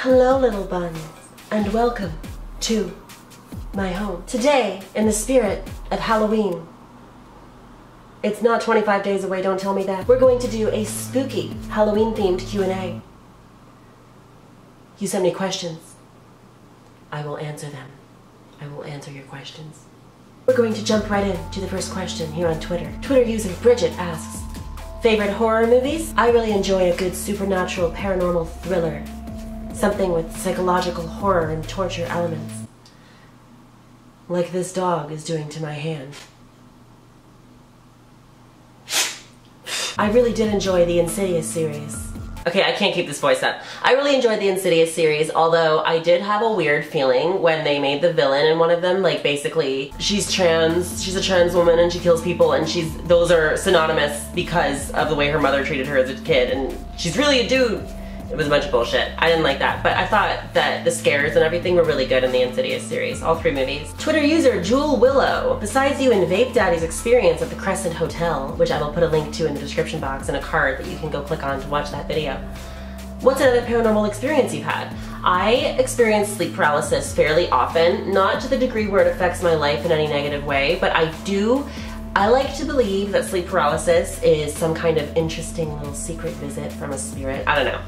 Hello, little buns, and welcome to my home. Today, in the spirit of Halloween, it's not 25 days away, don't tell me that. We're going to do a spooky Halloween-themed Q&A. You send me questions. I will answer them. I will answer your questions. We're going to jump right into the first question here on Twitter. Twitter user Bridget asks, favorite horror movies? I really enjoy a good supernatural paranormal thriller. Something with psychological horror and torture elements. Like this dog is doing to my hand. I really did enjoy the Insidious series. Okay, I can't keep this voice up. I really enjoyed the Insidious series, although I did have a weird feeling when they made the villain in one of them, like basically she's trans, she's a trans woman and she kills people and those are synonymous because of the way her mother treated her as a kid and she's really a dude. It was a bunch of bullshit. I didn't like that, but I thought that the scares and everything were really good in the Insidious series, all 3 movies. Twitter user Jewel Willow, besides you and Vape Daddy's experience at the Crescent Hotel, which I will put a link to in the description box and a card that you can go click on to watch that video, what's another paranormal experience you've had? I experience sleep paralysis fairly often, not to the degree where it affects my life in any negative way, but I like to believe that sleep paralysis is some kind of interesting little secret visit from a spirit. I don't know.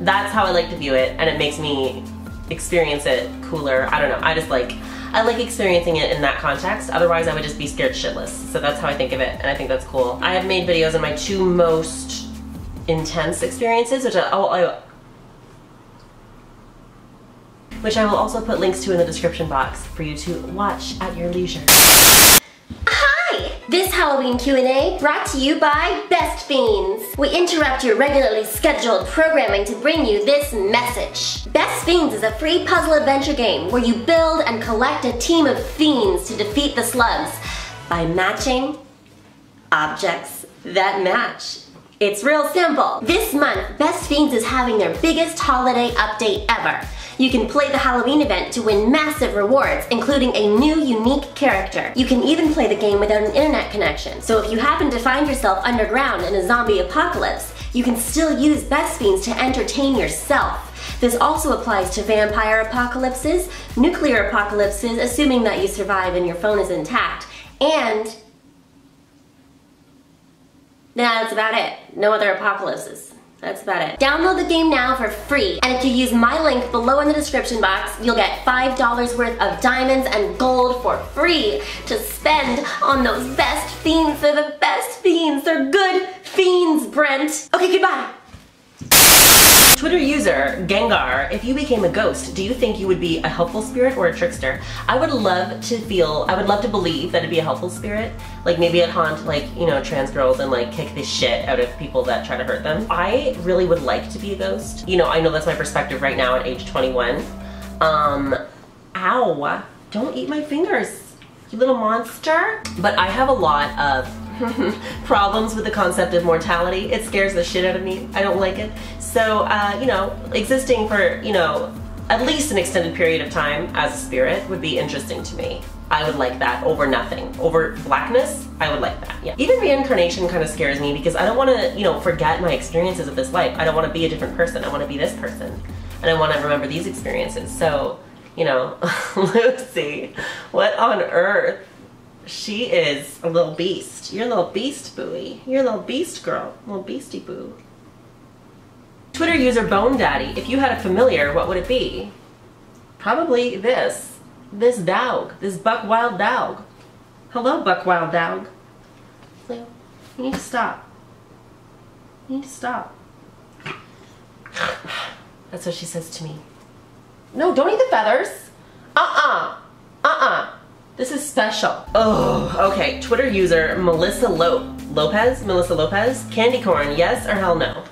That's how I like to view it, and it makes me experience it cooler. I don't know. I like experiencing it in that context. Otherwise, I would just be scared shitless. So that's how I think of it, and I think that's cool. I have made videos on my 2 most intense experiences, which I will also put links to in the description box for you to watch at your leisure. This Halloween Q&A brought to you by Best Fiends. We interrupt your regularly scheduled programming to bring you this message. Best Fiends is a free puzzle adventure game where you build and collect a team of fiends to defeat the slugs by matching objects that match. It's real simple. This month, Best Fiends is having their biggest holiday update ever. You can play the Halloween event to win massive rewards, including a new unique character. You can even play the game without an internet connection. So if you happen to find yourself underground in a zombie apocalypse, you can still use Best Fiends to entertain yourself. This also applies to vampire apocalypses, nuclear apocalypses, assuming that you survive and your phone is intact, and that's about it. No other apocalypses. That's about it. Download the game now for free, and if you use my link below in the description box, you'll get $5 worth of diamonds and gold for free to spend on those best fiends. They're the best fiends. They're good fiends, Brent. Okay, goodbye. Twitter user Gengar, if you became a ghost, do you think you would be a helpful spirit or a trickster? I would love to believe that it'd be a helpful spirit. Like maybe I'd haunt, like, you know, trans girls and like kick the shit out of people that try to hurt them. I really would like to be a ghost. You know, I know that's my perspective right now at age 21. Ow, don't eat my fingers, you little monster. But I have a lot of problems with the concept of mortality. It scares the shit out of me. I don't like it. So, you know, existing for, you know, at least an extended period of time as a spirit would be interesting to me. I would like that over nothing. Over blackness, I would like that, yeah. Even reincarnation kind of scares me because I don't want to, you know, forget my experiences of this life. I don't want to be a different person. I want to be this person. And I want to remember these experiences. So, you know, Lucy, what on earth? She is a little beast. You're a little beast, Booey. You're a little beast girl. Little beastie boo. Twitter user Bone Daddy, if you had a familiar, what would it be? Probably this. This dog. This buck wild dog. Hello, buck wild dog. Leo, you need to stop. You need to stop. That's what she says to me. No, don't eat the feathers. This is special. Oh, okay. Twitter user Melissa Lopez, candy corn, yes or hell no?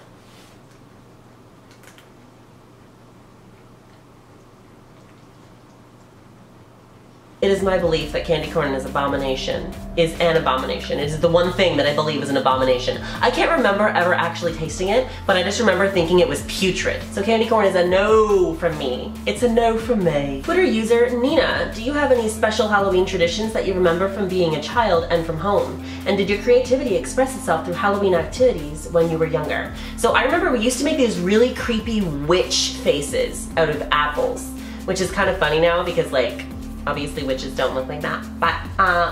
It is my belief that candy corn is an abomination. It is the one thing that I believe is an abomination. I can't remember ever actually tasting it, but I just remember thinking it was putrid. So candy corn is a no from me. It's a no from me. Twitter user Nina, do you have any special Halloween traditions that you remember from being a child and from home? And did your creativity express itself through Halloween activities when you were younger? So I remember we used to make these really creepy witch faces out of apples, which is kind of funny now because like, obviously witches don't look like that, but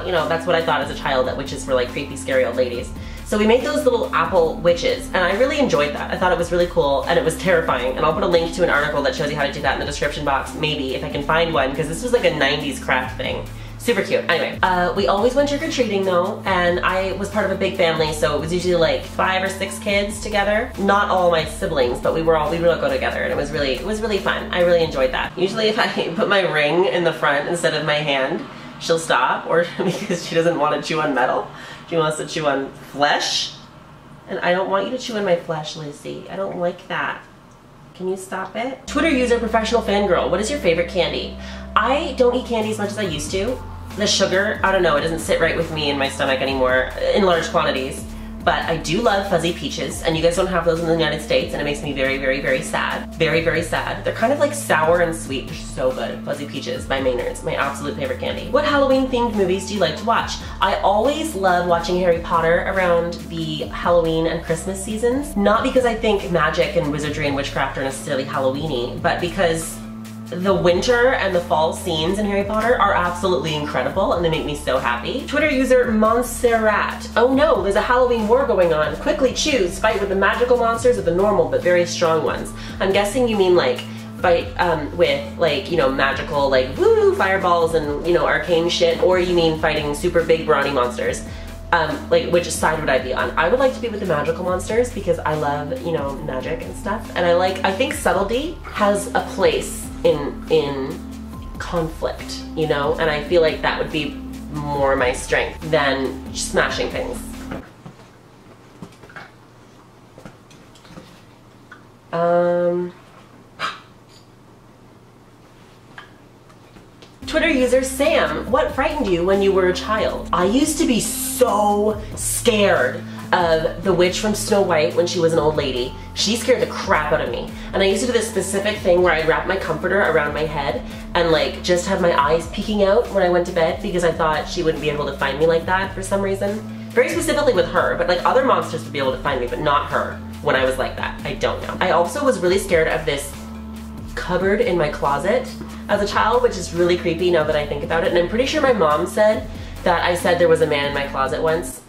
you know, that's what I thought as a child, that witches were like creepy, scary old ladies. So we made those little apple witches, and I really enjoyed that. I thought it was really cool, and it was terrifying. And I'll put a link to an article that shows you how to do that in the description box, maybe, if I can find one, because this was like a 90s craft thing. Super cute. Anyway, we always went trick-or-treating though, and I was part of a big family, so it was usually like 5 or 6 kids together. Not all my siblings, but we would all go together, and it was really fun. I really enjoyed that. Usually if I put my ring in the front instead of my hand, she'll stop, or because she doesn't want to chew on metal. She wants to chew on flesh. And I don't want you to chew on my flesh, Lucy. I don't like that. Can you stop it? Twitter user Professional Fangirl, what is your favorite candy? I don't eat candy as much as I used to. The sugar, I don't know, it doesn't sit right with me in my stomach anymore in large quantities. But I do love fuzzy peaches, and you guys don't have those in the United States, and it makes me very sad. Very sad. They're kind of like sour and sweet. They're so good. Fuzzy peaches by Maynard's, my absolute favorite candy. What Halloween themed movies do you like to watch? I always love watching Harry Potter around the Halloween and Christmas seasons. Not because I think magic and wizardry and witchcraft are necessarily Halloween-y, but because the winter and the fall scenes in Harry Potter are absolutely incredible, and they make me so happy. Twitter user Montserrat. Oh no, there's a Halloween war going on. Quickly choose, fight with the magical monsters or the normal but very strong ones. I'm guessing you mean like fight with like, you know, magical like woo fireballs and, you know, arcane shit, or you mean fighting super big brawny monsters. Like which side would I be on? I would like to be with the magical monsters because I love, you know, magic and stuff, and I think subtlety has a place in conflict, you know, and I feel like that would be more my strength than smashing things. Twitter user Sam, what frightened you when you were a child? I used to be so scared of the witch from Snow White when she was an old lady. She scared the crap out of me. And I used to do this specific thing where I'd wrap my comforter around my head and like just have my eyes peeking out when I went to bed because I thought she wouldn't be able to find me like that for some reason. Very specifically with her, but like other monsters would be able to find me, but not her when I was like that. I don't know. I also was really scared of this cupboard in my closet as a child, which is really creepy now that I think about it. And I'm pretty sure my mom said that I said there was a man in my closet once.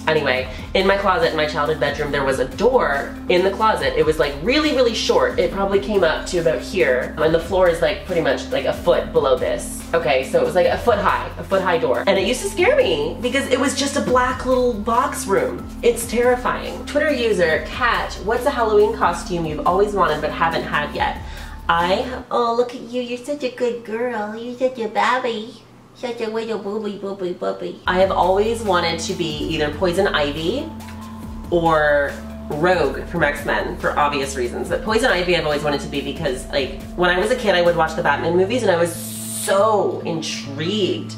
Anyway, in my closet in my childhood bedroom, there was a door in the closet. It was like really short. It probably came up to about here, and the floor is like pretty much like a foot below this. Okay, so it was like a foot high door. And it used to scare me because it was just a black little box room. It's terrifying. Twitter user Kat, what's a Halloween costume you've always wanted but haven't had yet? Oh, look at you, you're such a good girl. You're such a babby. Such a little booby. I have always wanted to be either Poison Ivy or Rogue from X-Men for obvious reasons. But Poison Ivy I've always wanted to be because like when I was a kid I would watch the Batman movies and I was so intrigued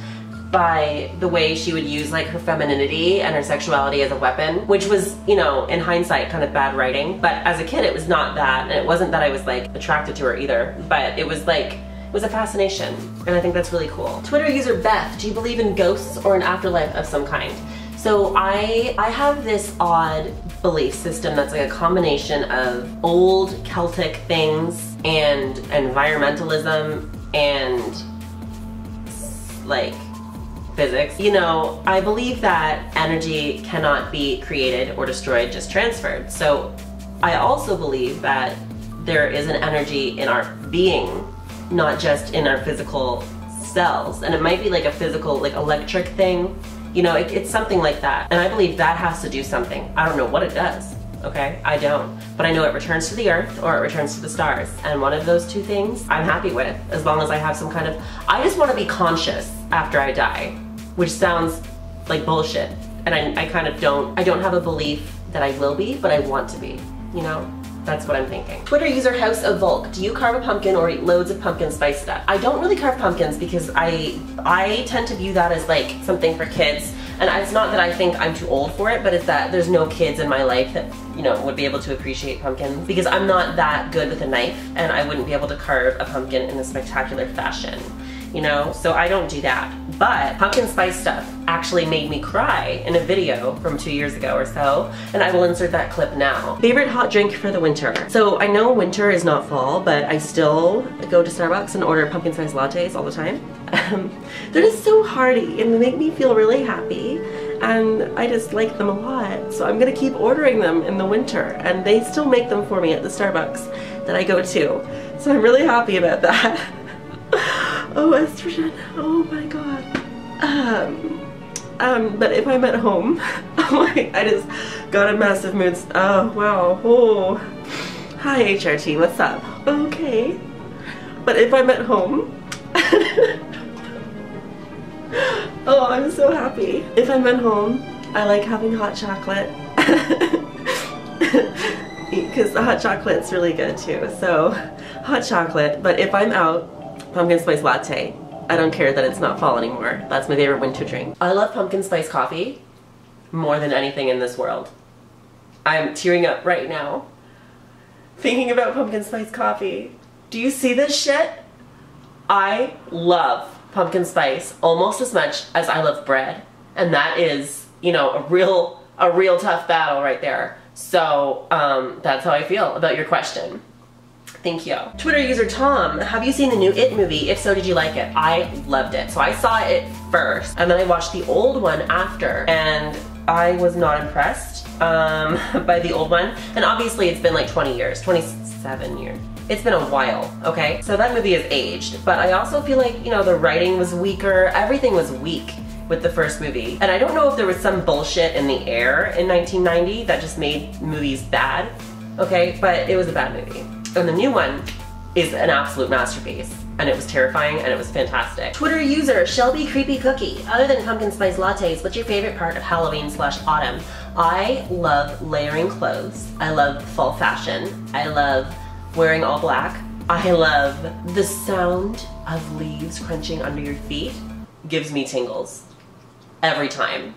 by the way she would use like her femininity and her sexuality as a weapon, which was, you know, in hindsight kind of bad writing. But as a kid it was not that, and it wasn't that I was like attracted to her either, but it was like, it was a fascination, and I think that's really cool. Twitter user Beth, do you believe in ghosts or an afterlife of some kind? So I have this odd belief system that's like a combination of old Celtic things and environmentalism and like physics. You know, I believe that energy cannot be created or destroyed, just transferred. So I also believe that there is an energy in our being, not just in our physical cells. And it might be like a physical, like electric thing. You know, it's something like that. And I believe that has to do something. I don't know what it does, okay? I don't. But I know it returns to the earth or it returns to the stars. And one of those two things I'm happy with, as long as I have some kind of, I just want to be conscious after I die, which sounds like bullshit. And I kind of don't, I don't have a belief that I will be, but I want to be, you know? That's what I'm thinking. Twitter user House of Volk. Do you carve a pumpkin or eat loads of pumpkin spice stuff? I don't really carve pumpkins because I tend to view that as like something for kids. And it's not that I think I'm too old for it, but it's that there's no kids in my life that, you know, would be able to appreciate pumpkins because I'm not that good with a knife and I wouldn't be able to carve a pumpkin in a spectacular fashion, you know? So I don't do that. But pumpkin spice stuff actually made me cry in a video from 2 years ago or so, and I will insert that clip now. Favorite hot drink for the winter. So I know winter is not fall, but I still go to Starbucks and order pumpkin spice lattes all the time. They're just so hearty and they make me feel really happy, and I just like them a lot. So I'm gonna keep ordering them in the winter, and they still make them for me at the Starbucks that I go to. So I'm really happy about that. Oh, estrogen, oh my god. But if I'm at home, I just got a massive mood. Oh, wow. Oh. Hi, HRT, what's up? Okay. But if I'm at home, oh, I'm so happy. If I'm at home, I like having hot chocolate. Because the hot chocolate's really good too. So, hot chocolate. But if I'm out, pumpkin spice latte. I don't care that it's not fall anymore. That's my favorite winter drink. I love pumpkin spice coffee more than anything in this world. I'm tearing up right now thinking about pumpkin spice coffee. Do you see this shit? I love pumpkin spice almost as much as I love bread. And that is, you know, a real tough battle right there. So that's how I feel about your question. Thank you. Twitter user Tom, have you seen the new It movie? If so, did you like it? I loved it. So I saw it first, and then I watched the old one after, and I was not impressed by the old one. And obviously it's been like 20 years, 27 years. It's been a while, okay? So that movie has aged, but I also feel like, you know, the writing was weaker, everything was weak with the first movie. And I don't know if there was some bullshit in the air in 1990 that just made movies bad, okay? But it was a bad movie. And the new one is an absolute masterpiece. And it was terrifying and it was fantastic. Twitter user Shelby Creepy Cookie. Other than pumpkin spice lattes, what's your favorite part of Halloween/autumn? I love layering clothes. I love fall fashion. I love wearing all black. I love the sound of leaves crunching under your feet. Gives me tingles every time.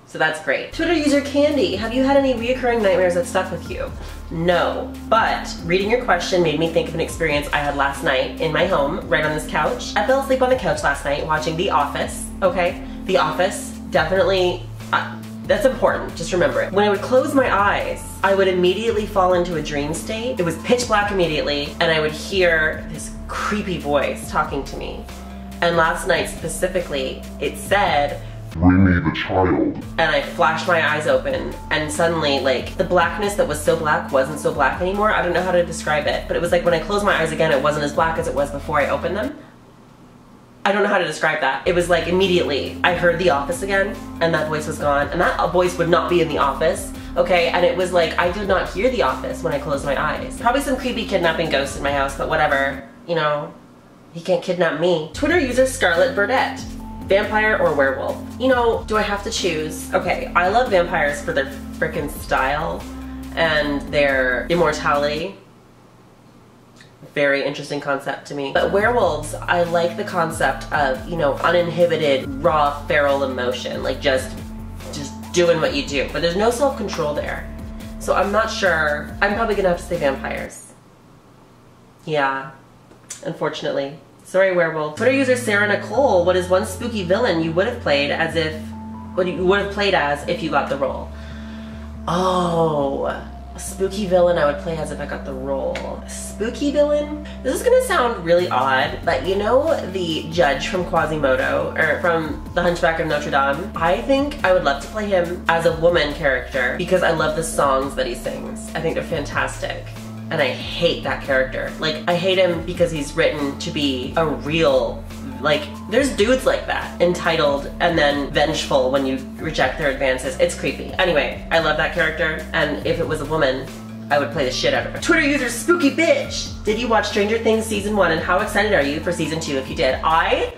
So that's great. Twitter user Candy, have you had any reoccurring nightmares that stuck with you? No, but reading your question made me think of an experience I had last night in my home, right on this couch. I fell asleep on the couch last night watching The Office, okay? The Office, definitely, that's important, just remember it. When I would close my eyes, I would immediately fall into a dream state. It was pitch black immediately, and I would hear this creepy voice talking to me. And last night specifically, it said, "Bring me the child." And I flashed my eyes open, and suddenly, like, the blackness that was so black wasn't so black anymore. I don't know how to describe it, but it was like when I closed my eyes again, it wasn't as black as it was before I opened them. I don't know how to describe that. It was like immediately, I heard The Office again, and that voice was gone, and that voice would not be in The Office, okay? And it was like, I did not hear The Office when I closed my eyes. Probably some creepy kidnapping ghost in my house, but whatever, you know, he can't kidnap me. Twitter user Scarlet Burdette. Vampire or werewolf? You know, do I have to choose? Okay, I love vampires for their frickin' style and their immortality. Very interesting concept to me. But werewolves, I like the concept of, you know, uninhibited, raw, feral emotion. Like just doing what you do. But there's no self-control there. So I'm not sure. I'm probably gonna have to say vampires. Yeah, unfortunately. Sorry, werewolf. Twitter user Sarah Nicole, what is one spooky villain you would have played as if you got the role? Oh, a spooky villain I would play as if I got the role. Spooky villain? This is gonna sound really odd, but you know the judge from Quasimodo, or from The Hunchback of Notre Dame? I think I would love to play him as a woman character because I love the songs that he sings. I think they're fantastic. And I hate that character. Like, I hate him because he's written to be a real, like, there's dudes like that. Entitled and then vengeful when you reject their advances. It's creepy. Anyway, I love that character, and if it was a woman, I would play the shit out of her. Twitter user Spooky Bitch! Did you watch Stranger Things Season 1, and how excited are you for Season 2 if you did? I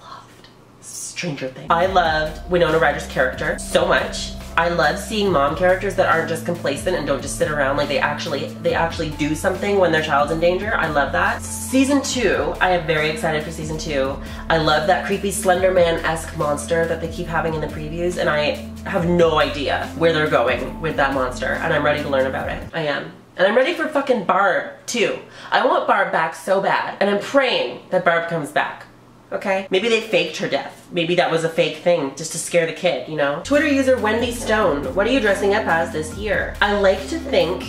loved Stranger Things. I loved Winona Ryder's character so much. I love seeing mom characters that aren't just complacent and don't just sit around. Like they actually do something when their child's in danger. I love that. Season 2, I am very excited for season 2. I love that creepy Slender Man-esque monster that they keep having in the previews, and I have no idea where they're going with that monster, and I'm ready to learn about it. I am. And I'm ready for fucking Barb, too. I want Barb back so bad, and I'm praying that Barb comes back. Okay? Maybe they faked her death. Maybe that was a fake thing, just to scare the kid, you know? Twitter user Wendy Stone, what are you dressing up as this year? I like to think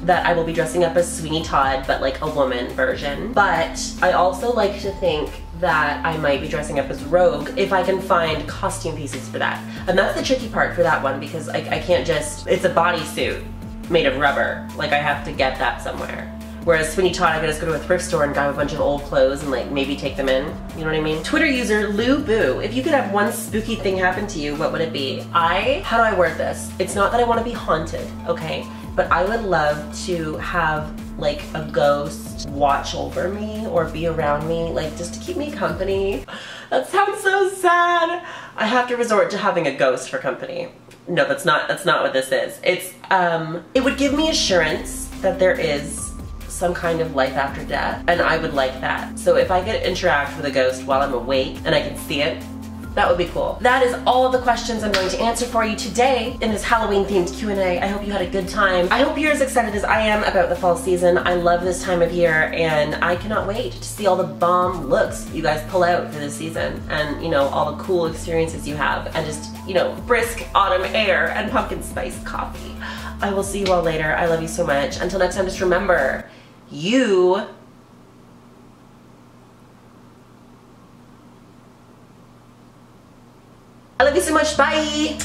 that I will be dressing up as Sweeney Todd, but like a woman version. But I also like to think that I might be dressing up as Rogue if I can find costume pieces for that. And that's the tricky part for that one, because I can't just, it's a bodysuit made of rubber. Like I have to get that somewhere. Whereas Sweeney Todd, I could just go to a thrift store and grab a bunch of old clothes and like maybe take them in. You know what I mean? Twitter user Lou Boo, if you could have one spooky thing happen to you, what would it be? How do I word this? It's not that I want to be haunted, okay? But I would love to have like a ghost watch over me or be around me, like just to keep me company. That sounds so sad. I have to resort to having a ghost for company. No, that's not what this is. It's, it would give me assurance that there is some kind of life after death, and I would like that. So if I could interact with a ghost while I'm awake and I can see it, that would be cool. That is all of the questions I'm going to answer for you today in this Halloween-themed Q&A. I hope you had a good time. I hope you're as excited as I am about the fall season. I love this time of year, and I cannot wait to see all the bomb looks you guys pull out for this season, and, you know, all the cool experiences you have, and just, you know, brisk autumn air and pumpkin spice coffee. I will see you all later. I love you so much. Until next time, just remember, I love you so much. Bye.